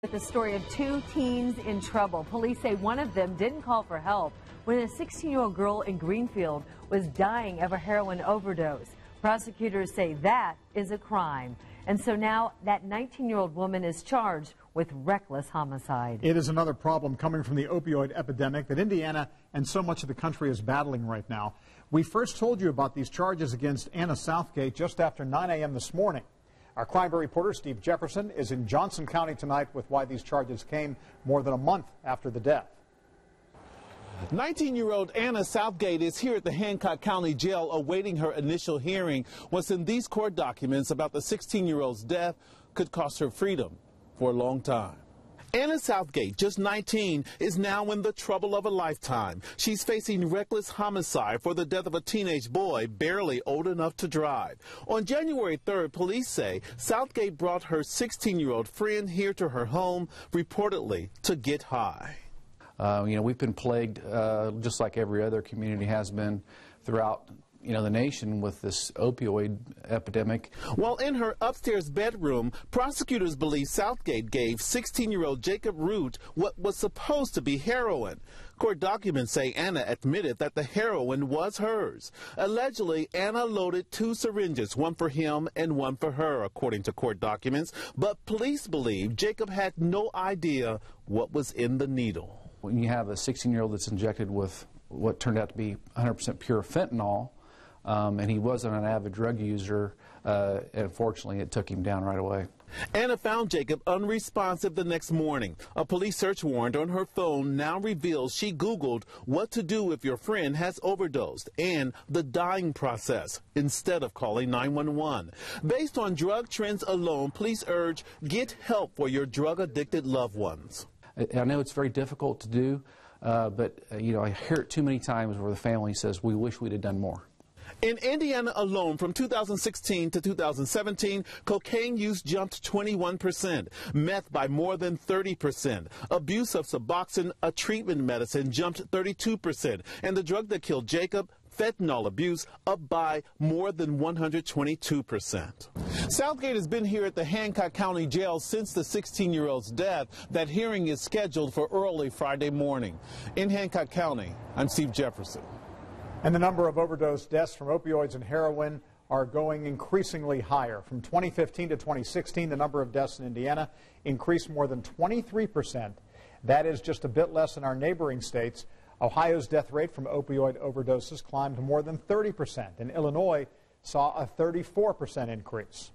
With the story of two teens in trouble. Police say one of them didn't call for help when a 16-year-old girl in Greenfield was dying of a heroin overdose. Prosecutors say that is a crime. And so now that 19-year-old woman is charged with reckless homicide. It is another problem coming from the opioid epidemic that Indiana and so much of the country is battling right now. We first told you about these charges against Anna Southgate just after 9 a.m. this morning. Our crime bureau reporter, Steve Jefferson, is in Johnson County tonight with why these charges came more than a month after the death. 19-year-old Anna Southgate is here at the Hancock County Jail awaiting her initial hearing. What's in these court documents about the 16-year-old's death could cost her freedom for a long time. Anna Southgate, just 19, is now in the trouble of a lifetime. She's facing reckless homicide for the death of a teenage boy barely old enough to drive. On January 3rd, police say Southgate brought her 16-year-old friend here to her home, reportedly to get high. We've been plagued, just like every other community has been throughout the nation with this opioid epidemic. While in her upstairs bedroom, prosecutors believe Southgate gave 16-year-old Jacob Root what was supposed to be heroin. Court documents say Anna admitted that the heroin was hers. Allegedly, Anna loaded 2 syringes, one for him and one for her, according to court documents. But police believe Jacob had no idea what was in the needle. When you have a 16-year-old that's injected with what turned out to be 100% pure fentanyl, and he wasn't an avid drug user, unfortunately it took him down right away. Anna found Jacob unresponsive the next morning. A police search warrant on her phone now reveals she Googled what to do if your friend has overdosed and the dying process instead of calling 911. Based on drug trends alone, police urge get help for your drug-addicted loved ones. I know it's very difficult to do, but I hear it too many times where the family says, we wish we'd have done more. In Indiana alone, from 2016 to 2017, cocaine use jumped 21%, meth by more than 30%. Abuse of Suboxone, a treatment medicine, jumped 32%. And the drug that killed Jacob, fentanyl abuse, up by more than 122%. Southgate has been here at the Hancock County Jail since the 16-year-old's death. That hearing is scheduled for early Friday morning. In Hancock County, I'm Steve Jefferson. And the number of overdose deaths from opioids and heroin are going increasingly higher. From 2015 to 2016, the number of deaths in Indiana increased more than 23%. That is just a bit less than our neighboring states. Ohio's death rate from opioid overdoses climbed more than 30%, and Illinois saw a 34% increase.